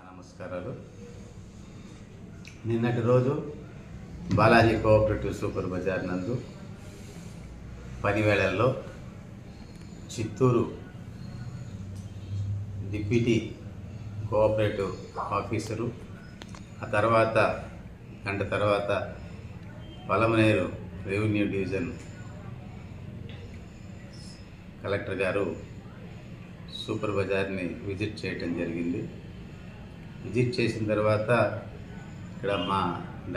నమస్కారాలు. నిన్నటి రోజు బాలాజీ కోఆపరేటివ్ సూపర్ బజార్ నందు పని వేళల్లో చిత్తూరు డిప్యూటీ కోఆపరేటివ్ ఆఫీసరు, ఆ తర్వాత గంట తర్వాత పలమనేరు రెవెన్యూ డివిజన్ కలెక్టర్ గారు సూపర్ బజార్ని విజిట్ చేయటం జరిగింది. విజిట్ చేసిన తర్వాత ఇక్కడ మా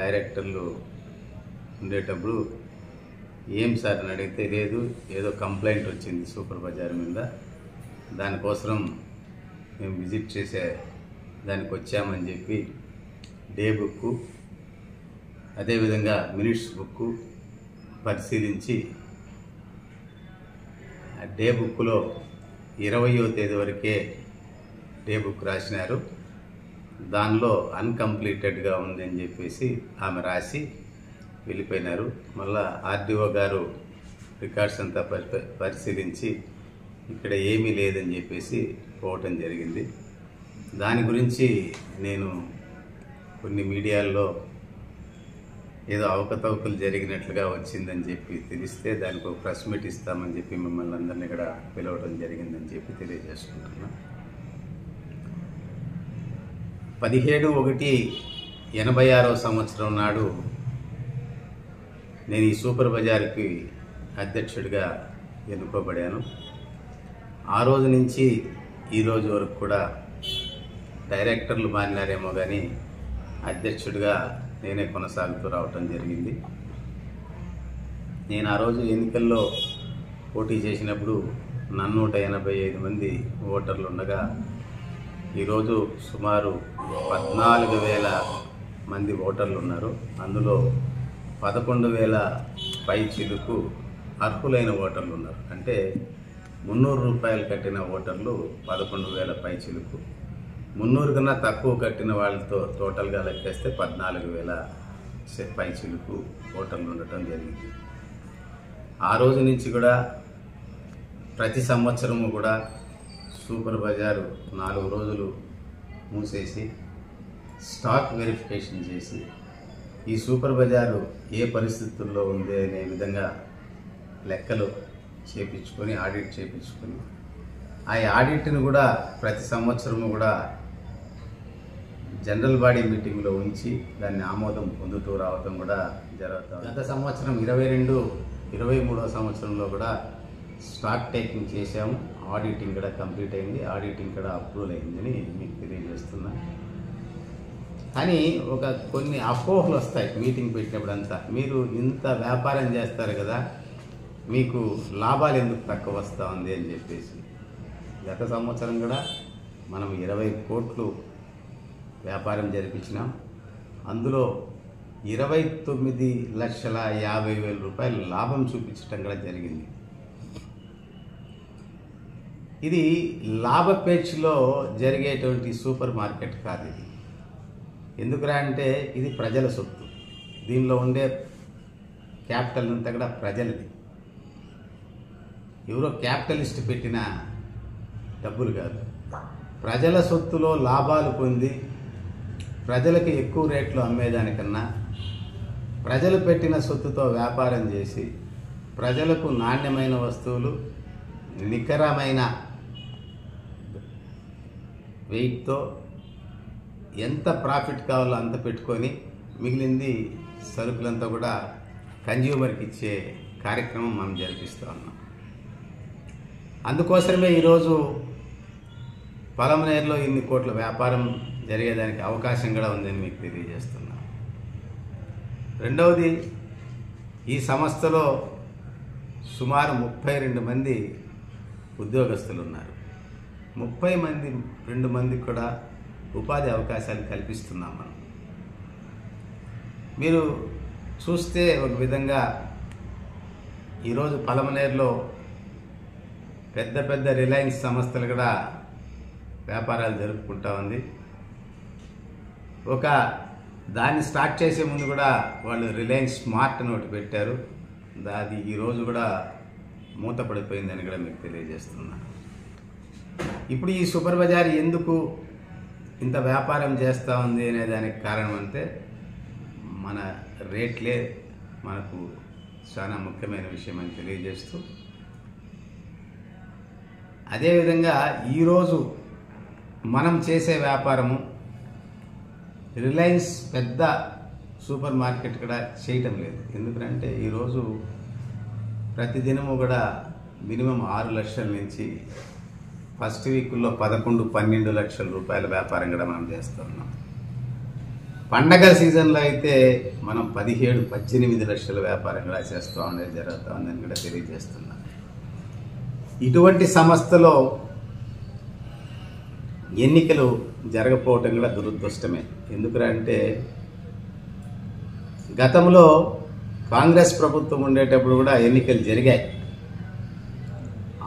డైరెక్టర్లు ఉండేటప్పుడు ఏం సార్ అని అడిగితే, లేదు ఏదో కంప్లైంట్ వచ్చింది సూపర్ బజార్ మీద, దానికోసం మేము విజిట్ చేసే దానికి వచ్చామని చెప్పి డే బుక్కు అదేవిధంగా మినిట్స్ బుక్కు పరిశీలించి ఆ డే బుక్లో 20వ తేదీ వరకే డే బుక్ రాసినారు. దానిలో అన్కంప్లీటెడ్గా ఉందని చెప్పేసి ఆమె రాసి వెళ్ళిపోయినారు. మళ్ళా ఆర్డీఓ గారు రికార్డ్స్ అంతా పరిశీలించి ఇక్కడ ఏమీ లేదని చెప్పేసి పోవటం జరిగింది. దాని గురించి నేను కొన్ని మీడియాల్లో ఏదో అవకతవకలు జరిగినట్లుగా వచ్చిందని చెప్పి తెలిస్తే దానికి ఒక ప్రెస్ మీట్ ఇస్తామని చెప్పి మిమ్మల్ని అందరినీ ఇక్కడ పిలవడం జరిగిందని చెప్పి తెలియజేసుకుంటున్నా. 17/1/86వ సంవత్సరం నాడు నేను ఈ సూపర్ బజార్కి అధ్యక్షుడిగా ఎన్నుకోబడాను. ఆ రోజు నుంచి ఈ రోజు వరకు కూడా డైరెక్టర్లు మారినారేమో కానీ అధ్యక్షుడిగా నేనే కొనసాగుతూ రావటం జరిగింది. నేను ఆ రోజు ఎన్నికల్లో పోటీ చేసినప్పుడు 185 మంది ఓటర్లు ఉండగా ఈరోజు సుమారు 14,000 మంది ఓటర్లు ఉన్నారు. అందులో 11,000 పై చిలుకు అర్హులైన ఓటర్లు ఉన్నారు. అంటే 300 రూపాయలు కట్టిన ఓటర్లు 11,000 పై చిలుకు, 300 కన్నా తక్కువ కట్టిన వాళ్ళతో టోటల్గా లెక్కేస్తే 14,000 పై చిలుకు ఓటర్లు ఉండటం జరిగింది. ఆ రోజు నుంచి కూడా ప్రతి సంవత్సరము కూడా సూపర్ బజారు 4 రోజులు మూసేసి స్టాక్ వెరిఫికేషన్ చేసి ఈ సూపర్ బజారు ఏ పరిస్థితుల్లో ఉంది అనే విధంగా లెక్కలు చేపించుకొని ఆడిట్ చేయించుకొని ఆ ఆడిట్ని కూడా ప్రతి సంవత్సరము కూడా జనరల్ బాడీ మీటింగ్లో ఉంచి దాన్ని ఆమోదం పొందుతూ రావడం కూడా జరుగుతుంది. గత సంవత్సరం 22-23వ సంవత్సరంలో కూడా స్టాక్ టేకింగ్ చేశాము. ఆడిటింగ్ కూడా కంప్లీట్ అయింది, ఆడిటింగ్ కూడా అప్రూవల్ అయిందని మీకు తెలియజేస్తున్నా. కానీ కొన్ని అపోహలు వస్తాయి మీటింగ్ పెట్టినప్పుడు అంతా, మీరు ఇంత వ్యాపారం చేస్తారు కదా మీకు లాభాలు ఎందుకు తక్కువ వస్తూ ఉంది అని చెప్పేసి. గత సంవత్సరం కూడా మనం 20 కోట్లు వ్యాపారం జరిపించినాం. అందులో 29,50,000 రూపాయలు లాభం చూపించడం కూడా జరిగింది. ఇది లాభపేక్షలో జరిగేటువంటి సూపర్ మార్కెట్ కాదు ఇది. ఎందుకురా అంటే ఇది ప్రజల సొత్తు, దీనిలో ఉండే క్యాపిటల్ అంతా కూడా ప్రజలది. ఎవరో క్యాపిటలిస్ట్ పెట్టిన డబ్బులు కాదు. ప్రజల సొత్తులో లాభాలు పొంది ప్రజలకు ఎక్కువ రేట్లు అమ్మేదానికన్నా ప్రజలు పెట్టిన సొత్తుతో వ్యాపారం చేసి ప్రజలకు నాణ్యమైన వస్తువులు నికరమైన వెయిట్తో ఎంత ప్రాఫిట్ కావాలో అంత పెట్టుకొని మిగిలింది సరుకులంతా కూడా కన్జ్యూమర్కి ఇచ్చే కార్యక్రమం మనం జరిపిస్తూ ఉన్నాం. అందుకోసమే ఈరోజు పలమనేరులో ఇన్ని కోట్ల వ్యాపారం జరిగేదానికి అవకాశం కూడా ఉందని మీకు తెలియజేస్తున్నా. రెండవది, ఈ సంస్థలో సుమారు 32 మంది ఉద్యోగస్తులు ఉన్నారు. 32 మందికి కూడా ఉపాధి అవకాశాలు కల్పిస్తున్నాం మనం. మీరు చూస్తే ఒక విధంగా ఈరోజు పలమనేరులో పెద్ద పెద్ద రిలయన్స్ సంస్థలు కూడా వ్యాపారాలు జరుపుకుంటా ఉంది. ఒక దాన్ని స్టార్ట్ చేసే ముందు కూడా వాళ్ళు రిలయన్స్ స్మార్ట్ అని ఒకటి పెట్టారు. అది ఈరోజు కూడా మూతపడిపోయిందని కూడా మీకు తెలియజేస్తున్నా. ఇప్పుడు ఈ సూపర్ బజార్ ఎందుకు ఇంత వ్యాపారం చేస్తూ ఉంది అనే దానికి కారణం అంటే మన రేట్లే మనకు చాలా ముఖ్యమైన విషయం అని తెలియజేస్తూ, అదేవిధంగా ఈరోజు మనం చేసే వ్యాపారము రిలయన్స్ పెద్ద సూపర్ మార్కెట్ కూడా చేయటం లేదు. ఎందుకంటే ఈరోజు ప్రతిదినము కూడా మినిమం 6 లక్షల నుంచి ఫస్ట్ వీక్లో 11-12 లక్షల రూపాయల వ్యాపారం కూడా మనం చేస్తూ ఉన్నాం. పండగ సీజన్లో అయితే మనం 17-18 లక్షల వ్యాపారం కూడా చేస్తూ ఉండేది జరుగుతూ ఉందని కూడా తెలియజేస్తున్నాం. ఇటువంటి సంస్థలో ఎన్నికలు జరగకపోవటం కూడా దురదృష్టమే. ఎందుకంటే గతంలో కాంగ్రెస్ ప్రభుత్వం ఉండేటప్పుడు కూడా ఎన్నికలు జరిగాయి.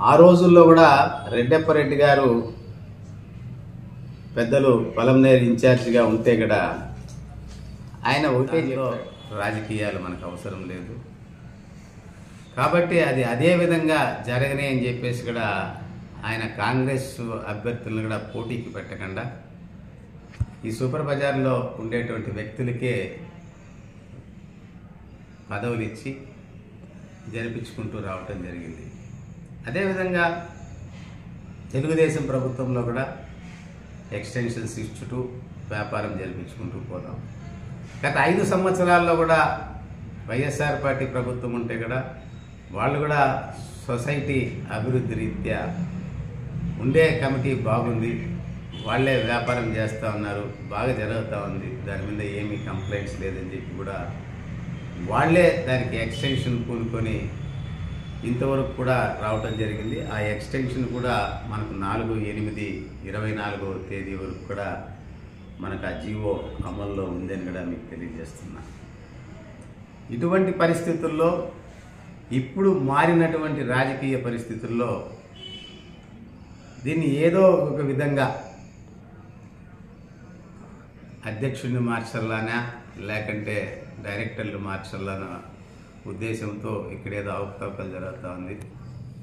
ఆ రోజుల్లో కూడా రెడ్డప్పరెడ్డి గారు పెద్దలు పొలంనేరు ఇన్ఛార్జిగా ఉంటే కూడా ఆయన ఒకటే రాజకీయాలు మనకు అవసరం లేదు కాబట్టి అది అదే విధంగా జరగనే అని చెప్పేసి కూడా ఆయన కాంగ్రెస్ అభ్యర్థులను కూడా పోటీకి పెట్టకుండా ఈ సూపర్ బజార్లో ఉండేటువంటి వ్యక్తులకే పదవులు ఇచ్చి జరిపించుకుంటూ రావటం జరిగింది. అదేవిధంగా తెలుగుదేశం ప్రభుత్వంలో కూడా ఎక్స్టెన్షన్స్ ఇచ్చుటూ వ్యాపారం జరిపించుకుంటూ పోతాం. గత 5 సంవత్సరాల్లో కూడా వైఎస్ఆర్ పార్టీ ప్రభుత్వం ఉంటే కూడా వాళ్ళు కూడా సొసైటీ అభివృద్ధి రీత్యా ఉండే కమిటీ బాగుంది, వాళ్ళే వ్యాపారం చేస్తూ ఉన్నారు, బాగా జరుగుతూ ఉంది, దాని మీద ఏమీ కంప్లైంట్స్ లేదని చెప్పి కూడా వాళ్ళే దానికి ఎక్స్టెన్షన్ పూనుకొని ఇంతవరకు కూడా రావటం జరిగింది. ఆ ఎక్స్టెన్షన్ కూడా మనకు 4/8/24 తేదీ వరకు కూడా మనకు ఆ జీవో అమల్లో ఉందని కూడా మీకు తెలియజేస్తున్నా. ఇటువంటి పరిస్థితుల్లో ఇప్పుడు మారినటువంటి రాజకీయ పరిస్థితుల్లో దీన్ని ఏదో ఒక విధంగా అధ్యక్షుడిని మార్చాలనా లేకంటే డైరెక్టర్లు మార్చాలన్న ఉద్దేశంతో ఇక్కడ ఏదో అవకతవకలు జరుగుతూ ఉంది.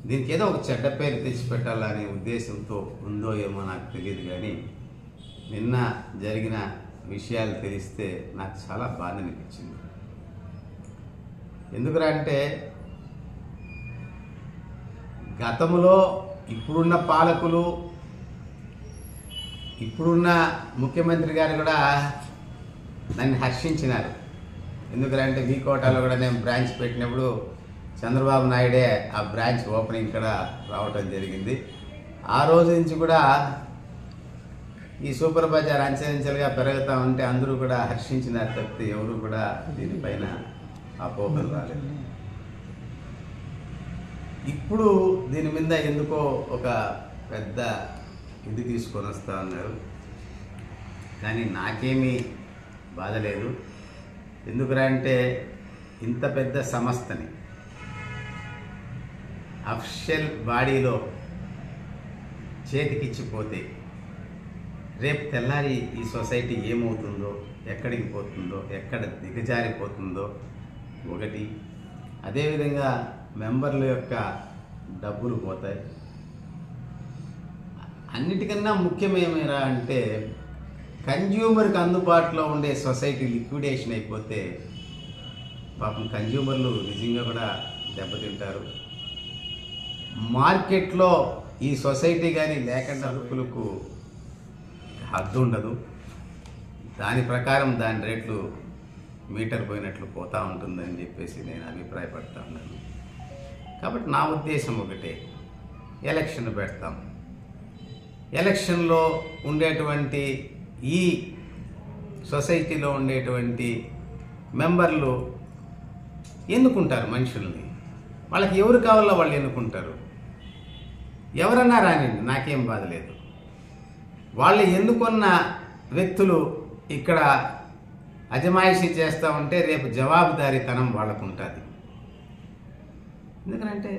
దీనికి ఏదో ఒక చెడ్డ పేరు తెచ్చిపెట్టాలనే ఉద్దేశంతో ఉందో ఏమో నాకు తెలియదు. కానీ నిన్న జరిగిన విషయాలు తెలిస్తే నాకు చాలా బాధ అనిపించింది. ఎందుకంటే గతంలో ఇప్పుడున్న పాలకులు, ఇప్పుడున్న ముఖ్యమంత్రి గారు కూడా నన్ను హర్షించినారు. ఎందుకంటే వీకోటాలో కూడా నేను బ్రాంచ్ పెట్టినప్పుడు చంద్రబాబు నాయుడే ఆ బ్రాంచ్ ఓపెనింగ్ కూడా రావటం జరిగింది. ఆ రోజు నుంచి కూడా ఈ సూపర్ బజార్ అంచెలంచెలుగా పెరుగుతూ ఉంటే అందరూ కూడా హర్షించినారు తప్పితే ఎవరు కూడా దీనిపైన అపోహలు రాలేదు. ఇప్పుడు దీని మీద ఎందుకో ఒక పెద్ద ఇది తీసుకొని వస్తూ ఉన్నారు. కానీ నాకేమీ బాధ లేదు. ఎందుకంటే ఇంత పెద్ద సంస్థని అఫిషియల్ బాడీలో చేతికిచ్చిపోతే రేపు తెల్లారి ఈ సొసైటీ ఏమవుతుందో, ఎక్కడికి పోతుందో, ఎక్కడ దిగజారిపోతుందో ఒకటి. అదేవిధంగా మెంబర్ల యొక్క డబ్బులు పోతాయి. అన్నిటికన్నా ముఖ్యమేమైనా అంటే కన్జ్యూమర్కి అందుబాటులో ఉండే సొసైటీ లిక్విడేషన్ అయిపోతే పాపం కన్జ్యూమర్లు నిజంగా కూడా దెబ్బతింటారు. మార్కెట్లో ఈ సొసైటీ కానీ లేకుండా సరుకులకు హద్దు ఉండదు. దాని ప్రకారం దాని రేట్లు మీటర్ పోయినట్లు పోతూ ఉంటుందని చెప్పేసి నేను అభిప్రాయపడతా ఉన్నాను. కాబట్టి నా ఉద్దేశం ఒకటే, ఎలక్షన్ పెడతాం. ఎలక్షన్లో ఉండేటువంటి ఈ సొసైటీలో ఉండేటువంటి మెంబర్లు ఎన్నుకుంటారు మనుషుల్ని. వాళ్ళకి ఎవరు కావాలో వాళ్ళు ఎన్నుకుంటారు. ఎవరన్నా రానివ్వండి, నాకేం బాధ లేదు. వాళ్ళు ఎన్నుకున్న వ్యక్తులు ఇక్కడ అజమాయిషీ చేస్తూ ఉంటే రేపు జవాబుదారీతనం వాళ్ళకు ఉంటుంది. ఎందుకంటే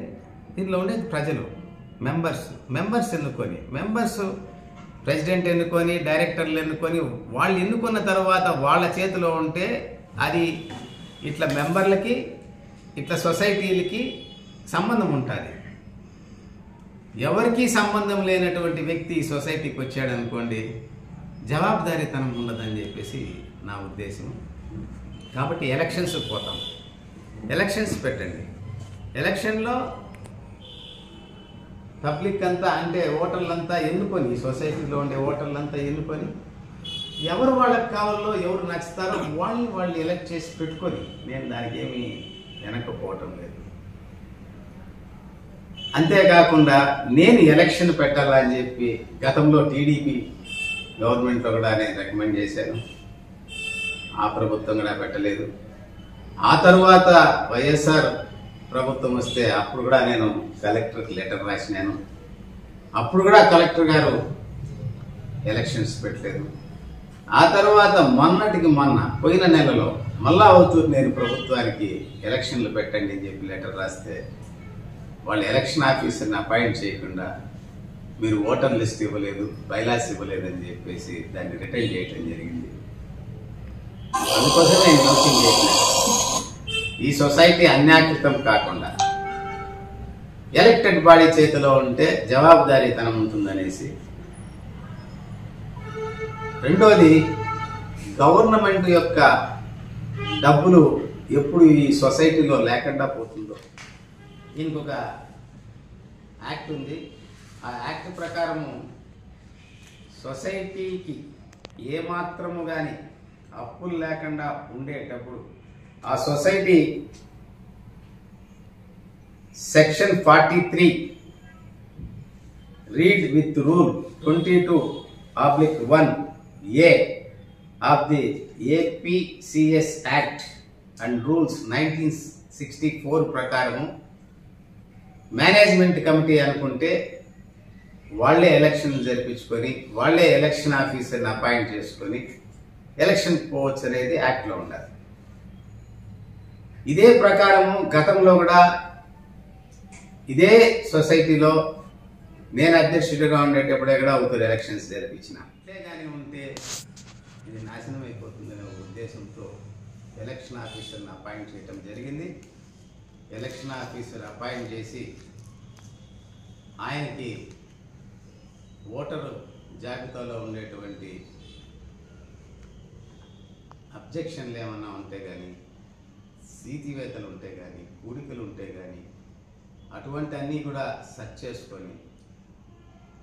దీనిలో ఉండేది ప్రజలు, మెంబర్స్ ఎన్నుకొని మెంబర్స్ ప్రెసిడెంట్ ఎన్నుకొని, డైరెక్టర్లు ఎన్నుకొని, వాళ్ళు ఎన్నుకున్న తర్వాత వాళ్ళ చేతిలో ఉంటే అది ఇట్లా మెంబర్లకి, ఇట్లా సొసైటీలకి సంబంధం ఉంటుంది. ఎవరికి సంబంధం లేనటువంటి వ్యక్తి సొసైటీకి వచ్చాడు అనుకోండి, జవాబుదారీతనం ఉండదని చెప్పేసి నా ఉద్దేశం. కాబట్టి ఎలక్షన్స్కి పోతాం, ఎలక్షన్స్ పెట్టండి. ఎలక్షన్లో పబ్లిక్ అంతా, అంటే ఓటర్లంతా ఎన్నుకొని, సొసైటీలో ఉండే ఓటర్లంతా ఎన్నుకొని, ఎవరు వాళ్ళకి కావాలో, ఎవరు నచ్చుతారో వాళ్ళు ఎలక్ట్ చేసి పెట్టుకొని, నేను దానికి ఏమీ వెనకపోవటం లేదు. అంతేకాకుండా నేను ఎలక్షన్ పెట్టాలని చెప్పి గతంలో టీడీపీ గవర్నమెంట్లో కూడా నేను రికమెండ్ చేశాను. ఆ ప్రభుత్వం కూడా పెట్టలేదు. ఆ తర్వాత వైఎస్ఆర్ ప్రభుత్వం వస్తే అప్పుడు కూడా నేను కలెక్టర్కి లెటర్ రాసినాను. అప్పుడు కూడా కలెక్టర్ గారు ఎలక్షన్స్ పెట్టలేదు. ఆ తర్వాత మొన్నటికి మొన్న పోయిన నెలలో మళ్ళా అవుతుంది, నేను ప్రభుత్వానికి ఎలక్షన్లు పెట్టండి అని చెప్పి లెటర్ రాస్తే వాళ్ళు ఎలక్షన్ ఆఫీసర్ని అపాయింట్ చేయకుండా మీరు ఓటర్ లిస్ట్ ఇవ్వలేదు, బైలాస్ ఇవ్వలేదని చెప్పేసి దాన్ని రిటైల్ చేయటం జరిగింది. అందుకోసం నేను యోచన చేసిన ఈ సొసైటీ అన్యాకృతం కాకుండా ఎలక్టెడ్ బాడీ చేతిలో ఉంటే జవాబుదారీతనం ఉంటుందనేసి. రెండోది, గవర్నమెంట్ యొక్క డబ్బులు ఎప్పుడు ఈ సొసైటీలో లేకుండా పోతుందో ఇంకొక యాక్ట్ ఉంది. ఆ యాక్ట్ ప్రకారము సొసైటీకి ఏమాత్రము కానీ అప్పులు లేకుండా ఉండేటప్పుడు ఆ society section 43 read with rule 22/1A of the APCS act and rules 1964 ప్రకారము మేనేజ్మెంట్ కమిటీ అనుకుంటే వాళ్లే ఎలక్షన్ జరిపించుకొని, వాళ్లే ఎలక్షన్ ఆఫీసర్ని అపాయింట్ చేసుకొని ఎలక్షన్ పోవచ్చు అనేది యాక్ట్లో ఉండాలి. ఇదే ప్రకారము గతంలో కూడా ఇదే సొసైటీలో నేను అధ్యక్షుడిగా ఉండేటప్పుడే కూడా ఒకరు ఎలక్షన్స్ జరిపించిన. అంతేగాని ఉంటే ఇది నాశనం అయిపోతుందనే ఉద్దేశంతో ఎలక్షన్ ఆఫీసర్ని అపాయింట్ చేయడం జరిగింది. ఎలక్షన్ ఆఫీసర్ అపాయింట్ చేసి ఆయనకి ఓటరు జాబితాలో ఉండేటువంటి అబ్జెక్షన్లు ఏమన్నా ఉంటే కానీ, సీతివేతలు ఉంటే కానీ, కూడికలు ఉంటే కానీ, అటువంటి అన్నీ కూడా సెర్చ్ చేసుకొని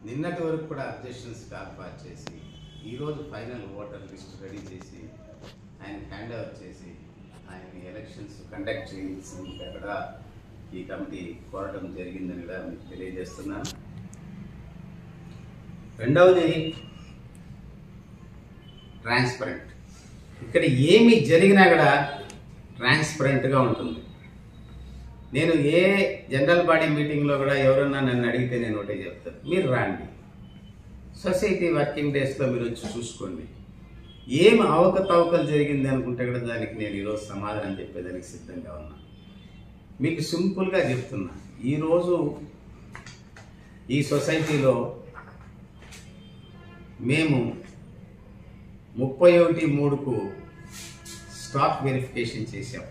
నిన్నటి వరకు కూడా అబ్జెక్షన్స్ కాల్పాస్ చేసి ఈరోజు ఫైనల్ ఓటర్ లిస్ట్ రెడీ చేసి ఆయన హ్యాండ్ ఓవర్ చేసి ఆయన ఎలక్షన్స్ కండక్ట్ చేయాల్సిందిగా కూడా ఈ కమిటీ కోరటం జరిగిందని కూడా మీకు తెలియజేస్తున్నాను. రెండవది, ట్రాన్స్పరెంట్. ఇక్కడ ఏమి జరిగినా కూడా ట్రాన్స్పరెంట్గా ఉంటుంది. నేను ఏ జనరల్ బాడీ మీటింగ్లో కూడా ఎవరన్నా నన్ను అడిగితే నేను ఒకటే చెప్తాను, మీరు రాండి, సొసైటీ వర్కింగ్ డేస్లో మీరు వచ్చి చూసుకోండి. ఏం అవకతవకలు జరిగింది అనుకుంటే కూడా దానికి నేను ఈరోజు సమాధానం చెప్పేదానికి సిద్ధంగా ఉన్నా. మీకు సింపుల్గా చెప్తున్నా, ఈరోజు ఈ సొసైటీలో మేము 31/3కు స్టాక్ వెరిఫికేషన్ చేశాం.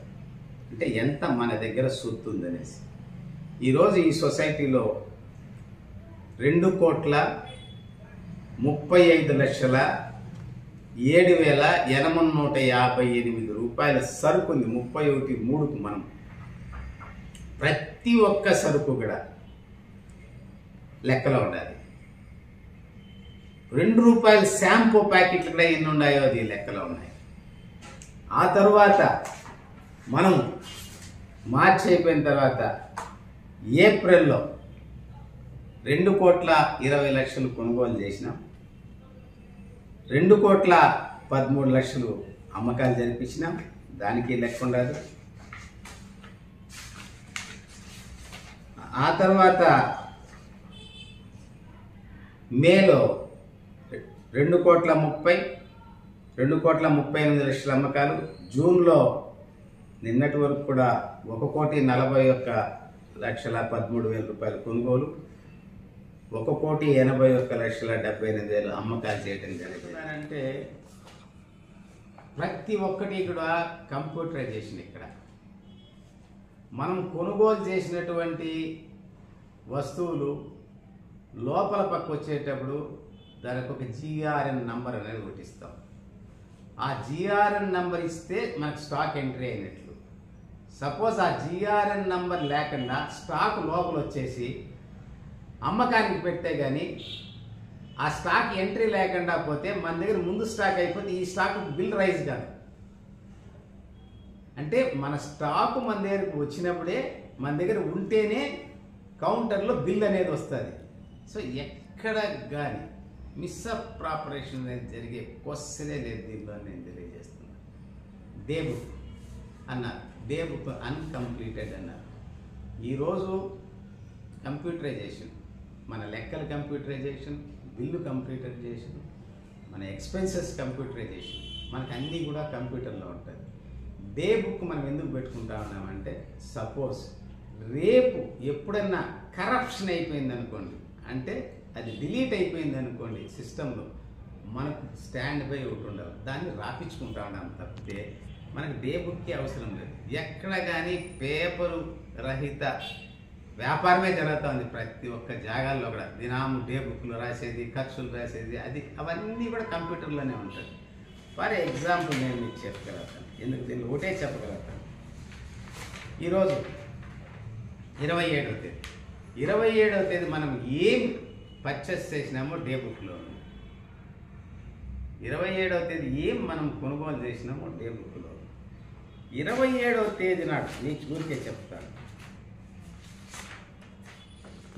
అంటే ఎంత మన దగ్గర సొత్తు ఉందనేసి. ఈరోజు ఈ సొసైటీలో 2,35,07,858 రూపాయల సరుకు ఉంది. 31/3కు మనం ప్రతి ఒక్క సరుకు కూడా లెక్కలో ఉండాలి. ₹2 షాంపూ ప్యాకెట్లు కూడా ఎన్ని ఉన్నాయో అది లెక్కలో ఉన్నాయి. ఆ తర్వాత మనం మార్చి అయిపోయిన తర్వాత ఏప్రిల్లో 2,20,00,000 కొనుగోలు చేసినాం. 2,13,00,000 అమ్మకాలు జరిపించినాం. దానికి లెక్క ఉండదు. ఆ తర్వాత మేలో 2,38,00,000 అమ్మకాలు. జూన్లో నిన్నటి వరకు కూడా 1,41,13,000 రూపాయలు కొనుగోలు. 1,81,78,000 అమ్మకాలు చేయడం జరిగింది. అంటే ప్రతి ఒక్కటి కూడా కంప్యూటరైజేషన్. ఇక్కడ మనం కొనుగోలు చేసినటువంటి వస్తువులు లోపల పక్క వచ్చేటప్పుడు దానికి ఒక జిఆర్ఎన్ నంబర్ అనేది ఒకటి ఇస్తాం. ఆ జిఆర్ఎన్ నంబర్ ఇస్తే మనకు స్టాక్ ఎంట్రీ అయినట్లు. సపోజ్ ఆ జిఆర్ఎన్ నంబర్ లేకుండా స్టాక్ లోపల వచ్చేసి అమ్మకానికి పెడితే కానీ ఆ స్టాక్ ఎంట్రీ లేకుండా పోతే మన దగ్గర ముందు స్టాక్ అయిపోతే ఈ స్టాక్ బిల్ రైజ్ కాదు. అంటే మన స్టాక్ మన దగ్గరకు వచ్చినప్పుడే మన దగ్గర ఉంటేనే కౌంటర్లో బిల్ అనేది వస్తుంది. సో ఎక్కడ కానీ మిస్అప్రాపరేషన్ అనేది జరిగే క్వశ్చనే లేదు దీనిలో నేను తెలియజేస్తున్నాను. డే బుక్ అన్నారు, డే బుక్ అన్కంప్లీటెడ్ అన్నారు. ఈరోజు కంప్యూటరైజేషన్, మన లెక్కల కంప్యూటరైజేషన్, బిల్లు కంప్యూటరైజేషన్, మన ఎక్స్పెన్సెస్ కంప్యూటరైజేషన్, మనకు అన్నీ కూడా కంప్యూటర్లో ఉంటుంది. డే బుక్ మనం ఎందుకు పెట్టుకుంటా ఉన్నామంటే సపోజ్ రేపు ఎప్పుడన్నా కరప్షన్ అయిపోయింది అనుకోండి, అంటే అది డిలీట్ అయిపోయింది అనుకోండి సిస్టంలో, మనకు స్టాండ్ బై ఒకటి ఉండాలి, దాన్ని రాపించుకుంటా ఉన్నాం తప్పితే మనకు డే బుక్కి అవసరం లేదు. ఎక్కడ కానీ పేపరు రహిత వ్యాపారమే జరుగుతుంది. ప్రతి ఒక్క జాగాల్లో కూడా దినాము డే బుక్లు రాసేది, ఖర్చులు రాసేది, అవన్నీ కూడా కంప్యూటర్లోనే ఉంటుంది. ఫర్ ఎగ్జాంపుల్ నేను మీకు చెప్పగలుగుతాను, ఎందుకు దీన్ని ఒకటే చెప్పగలుగుతాను. ఈరోజు 27వ తేదీ, 27వ తేదీ మనం ఏం పర్చేస్ చేసినామో డే బుక్లో ఉంది. 27వ తేదీ ఏం మనం కొనుగోలు చేసినామో డే బుక్లో ఉంది. 27వ తేదీ నాడు మీకు ఊరికే చెప్తాను.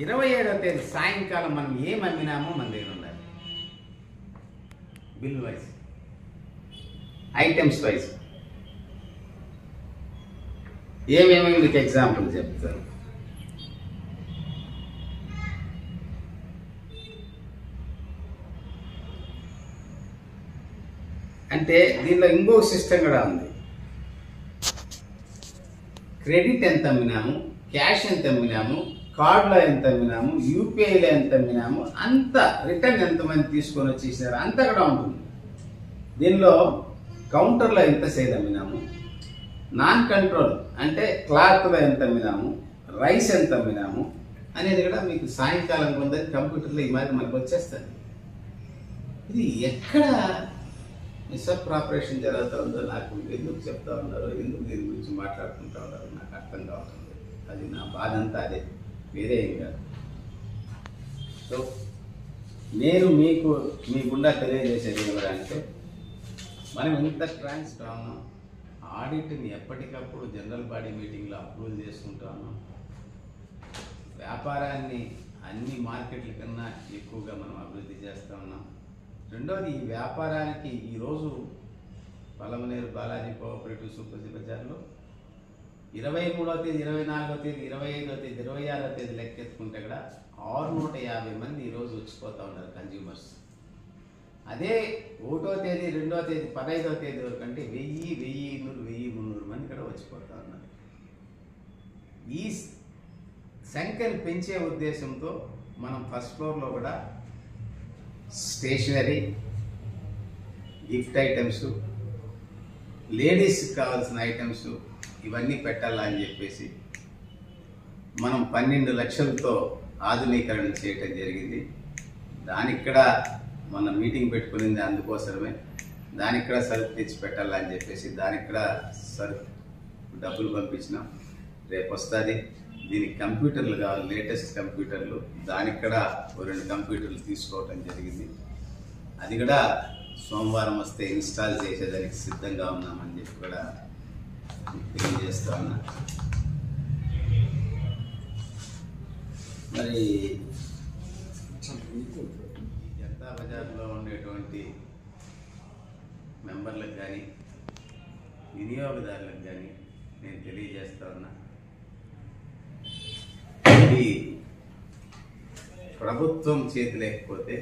27వ తేదీ సాయంకాలం మనం ఏం అమ్మినామో మన దగ్గర ఉండాలి. Bill wise, items wise. ఏమేమి మీకు ఎగ్జాంపుల్ చెప్తాను. అంటే దీనిలో ఇంకో సిస్టమ్ కూడా ఉంది. క్రెడిట్ ఎంత అమ్మినాము, క్యాష్ ఎంత అమ్మినాము, కార్డులో ఎంత అమ్మినాము, యూపీఐలో ఎంత అమ్మినాము, అంత రిటర్న్ ఎంతమంది తీసుకొని వచ్చేసినారు అంత కూడా ఉంటుంది. దీనిలో కౌంటర్లో ఎంత సేల్ అమ్మినాము, నాన్ కంట్రోల్ అంటే క్లాత్లో ఎంత అమ్మినాము, రైస్ ఎంత అమ్మినాము అనేది కూడా మీకు సాయంకాలం కొందరు కంప్యూటర్లో ఈ మాదిరి మనకు వచ్చేస్తుంది. ఇది ఎక్కడ మిస్అప్రాపరేషన్ జరుగుతుందో నాకు ఎందుకు చెప్తా ఉన్నారు, ఎందుకు దీని గురించి మాట్లాడుకుంటూ ఉన్నారు నాకు అర్థం కావట్లేదు. అది నా బాధ అంతా అదే, వేరే ఏం కాదు. సో నేను మీకు మీ గుండా తెలియజేసేది ఎవరంటే, మనం ఇంత ట్రాన్స్ఫర్ ఉన్నాం, ఆడిట్ని ఎప్పటికప్పుడు జనరల్ బాడీ మీటింగ్లో అప్రూవల్ చేసుకుంటా ఉన్నాం. వ్యాపారాన్ని అన్ని మార్కెట్ల కన్నా ఎక్కువగా మనం అభివృద్ధి చేస్తూ ఉన్నాం. రెండోది, ఈ వ్యాపారానికి ఈరోజు పలమనేరు బాలాజీ కోఆపరేటివ్ సూపర్ బజార్లో 23వ తేదీ, 24వ తేదీ, 25వ తేదీ, 26వ తేదీ లెక్కెత్తుకుంటే కూడా 650 మంది ఈరోజు వచ్చిపోతూ ఉన్నారు కన్జ్యూమర్స్. అదే 1వ తేదీ, 2వ తేదీ, 15వ తేదీ వరకు అంటే 1000, 1200, 1300 మంది కూడా వచ్చిపోతూ ఉన్నారు. ఈ సంఖ్యను పెంచే ఉద్దేశంతో మనం ఫస్ట్ ఫ్లోర్లో కూడా స్టేషనరీ, గిఫ్ట్ ఐటమ్స్, లేడీస్కి కావాల్సిన ఐటమ్స్ ఇవన్నీ పెట్టాలని చెప్పేసి మనం 12 లక్షలతో ఆధునీకరణ చేయటం జరిగింది. దానికి కూడా మన మీటింగ్ పెట్టుకునింది అందుకోసమే. దానికి కూడా సరుకు తెచ్చి పెట్టాలని చెప్పేసి దానికి కూడా సరుకు డబ్బులు పంపించినాం. రేపు వస్తుంది. దీనికి కంప్యూటర్లు కావాలి, లేటెస్ట్ కంప్యూటర్లు. దానికి కూడా 2 కంప్యూటర్లు తీసుకోవటం జరిగింది. అది కూడా సోమవారం వస్తే ఇన్స్టాల్ చేసేదానికి సిద్ధంగా ఉన్నామని చెప్పి కూడా తెలియజేస్తా ఉన్నా. మరి జనతా బజార్లో ఉండేటువంటి మెంబర్లకు కానీ వినియోగదారులకు కానీ నేను తెలియజేస్తా ఉన్నా, ఇది ప్రభుత్వం చేతి లేకపోతే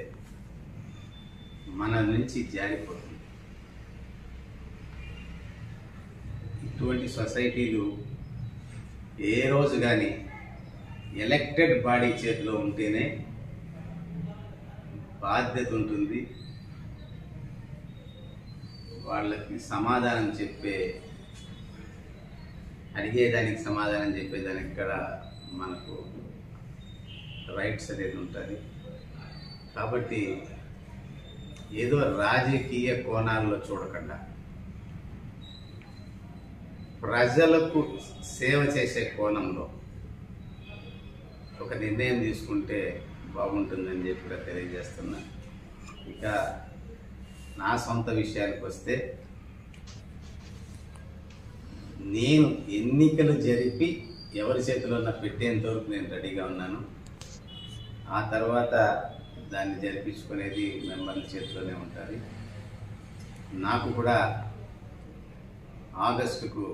మన నుంచి జారిపోతుంది. ఇటువంటి సొసైటీలు ఏ రోజు కానీ ఎలక్టెడ్ బాడీ చేతిలో ఉంటేనే బాధ్యత ఉంటుంది. వాళ్ళకి సమాధానం అడిగేదానికి సమాధానం చెప్పేదానికి కూడా మనకు రైట్స్ అనేది ఉంటుంది. కాబట్టి ఏదో రాజకీయ కోణాల్లో చూడకుండా ప్రజలకు సేవ చేసే కోణంలో ఒక నిర్ణయం తీసుకుంటే బాగుంటుందని చెప్పి కూడా తెలియజేస్తున్నా. ఇక నా సొంత విషయానికి వస్తే, నేను ఎన్నికలు జరిపి ఎవరి చేతిలో పెట్టేంత వరకు నేను రెడీగా ఉన్నాను. ఆ తర్వాత దాన్ని జరిపించుకునేది మెంబర్ల చేతిలోనే ఉంటుంది. నాకు కూడా ఆగస్టుకు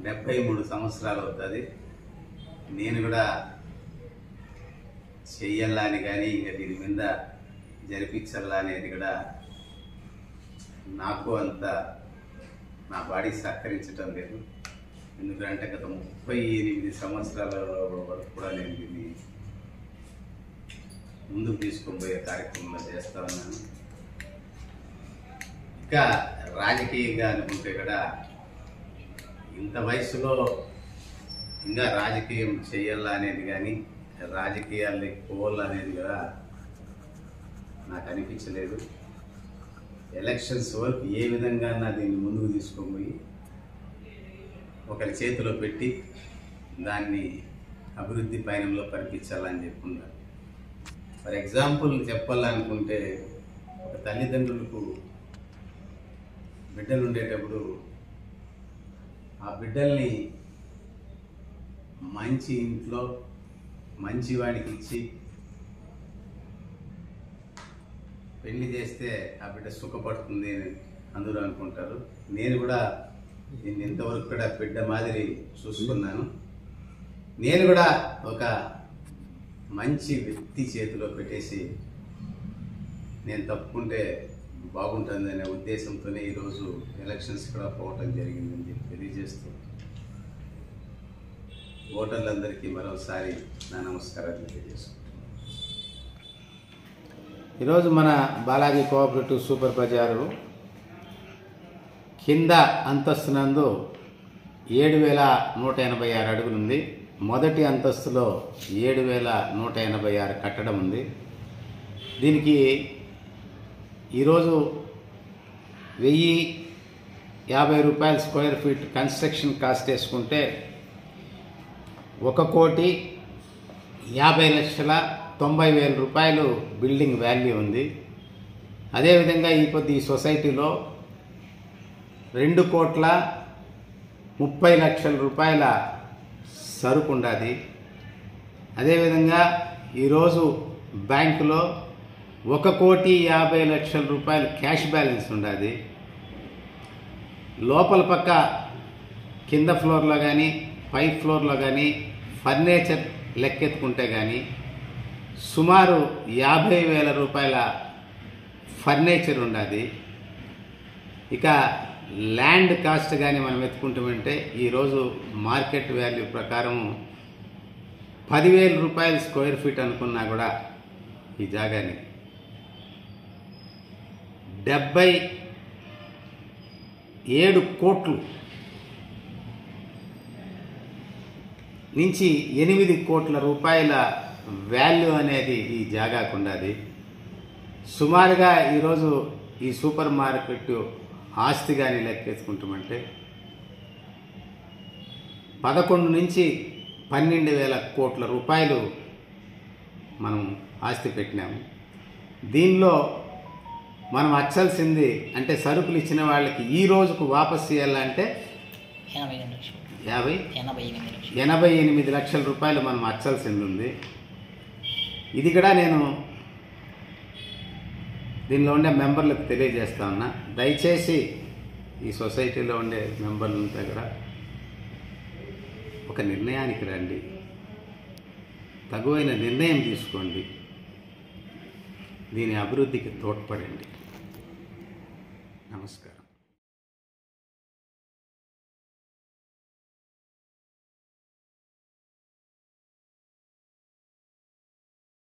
73 సంవత్సరాలు అవుతుంది. నేను కూడా చెయ్యాలా అని కానీ ఇంకా దీని మీద జరిపించాలా అనేది కూడా నాకు అంత నా బాడీ సహకరించటం లేదు. ఎందుకంటే గత 38 సంవత్సరాల వరకు కూడా నేను దీన్ని ముందుకు తీసుకొని పోయే కార్యక్రమంలో చేస్తూ ఉన్నాను. ఇంకా రాజకీయంగా అనుకుంటే కూడా ఇంత వయసులో ఇంకా రాజకీయం చేయాలా అనేది కానీ రాజకీయాల్ని పోవాలనేది కూడా నాకు అనిపించలేదు. ఎలక్షన్స్ వరకు ఏ విధంగా దీన్ని ముందుకు తీసుకొని పోయి ఒకరి చేతిలో పెట్టి దాన్ని అభివృద్ధి పయనంలో పరిపించాలని చెప్పుకున్నారు. ఫర్ ఎగ్జాంపుల్ చెప్పాలనుకుంటే, ఒక తల్లిదండ్రులకు బిడ్డలు ఉండేటప్పుడు ఆ బిడ్డల్ని మంచి ఇంట్లో మంచి వాడికి ఇచ్చి పెళ్లి చేస్తే ఆ బిడ్డ సుఖపడుతుంది అని అందరూ అనుకుంటారు. నేను కూడా దీన్ని ఇంతవరకు కూడా బిడ్డ మాదిరి చూసుకున్నాను. నేను కూడా ఒక మంచి వ్యక్తి చేతిలో పెట్టేసి నేను తప్పుకుంటే బాగుంటుందనే ఉద్దేశంతోనే ఈరోజు ఎలక్షన్స్ కూడా పోవటం జరిగిందని చెప్పి తెలియజేస్తూ ఓటర్లందరికీ మరోసారి నా నమస్కారాలు తెలియజేస్తున్నాను. ఈరోజు మన బాలాజీ కోఆపరేటివ్ సూపర్ బజారు కింద అంతస్తునందు 7,186 అడుగులు ఉంది. మొదటి అంతస్తులో 7,186 కట్టడం ఉంది. దీనికి ఈరోజు 1,050 రూపాయల స్క్వేర్ ఫీట్ కన్స్ట్రక్షన్ కాస్ట్ వేసుకుంటే 1,50,90,000 రూపాయలు బిల్డింగ్ వాల్యూ ఉంది. అదేవిధంగా ఈ సొసైటీలో 2,30,00,000 రూపాయల సరుకు ఉండాలి. అదేవిధంగా ఈరోజు బ్యాంకులో 1,50,00,000 రూపాయలు క్యాష్ బ్యాలెన్స్ ఉండాలి. లోపల పక్క కింద ఫ్లోర్లో కానీ పై ఫ్లోర్లో కానీ ఫర్నిచర్ లెక్కెత్తుకుంటే కానీ సుమారు 50,000 రూపాయల ఫర్నిచర్ ఉండాలి. ఇక ల్యాండ్ కాస్ట్ కానీ మనం ఎత్తుకుంటామంటే ఈరోజు మార్కెట్ వాల్యూ ప్రకారం 10,000 రూపాయలు స్క్వేర్ ఫీట్ అనుకున్నా కూడా ఈ జాగాని 77 కోట్లు నుంచి 8 కోట్ల రూపాయల వాల్యూ అనేది ఈ జాగాకు ఉన్నది. సుమారుగా ఈరోజు ఈ సూపర్ మార్కెట్ ఆస్తి కానీ లెక్కేసుకుంటామంటే 11 నుంచి 12,000 కోట్ల రూపాయలు మనం ఆస్తి పెట్టినాము. దీనిలో మనం అచ్చాల్సింది అంటే సరుకులు ఇచ్చిన వాళ్ళకి ఈ రోజుకు వాపసు చేయాలంటే 88 లక్షల రూపాయలు మనం అచ్చాల్సింది ఉంది. ఇది కూడా నేను దీనిలో ఉండే మెంబర్లకు తెలియజేస్తా ఉన్నా. దయచేసి ఈ సొసైటీలో ఉండే మెంబర్లంతా కూడా ఒక నిర్ణయానికి రండి, తగువైన నిర్ణయం తీసుకోండి, దీని అభివృద్ధికి తోడ్పడండి. నమస్కారం.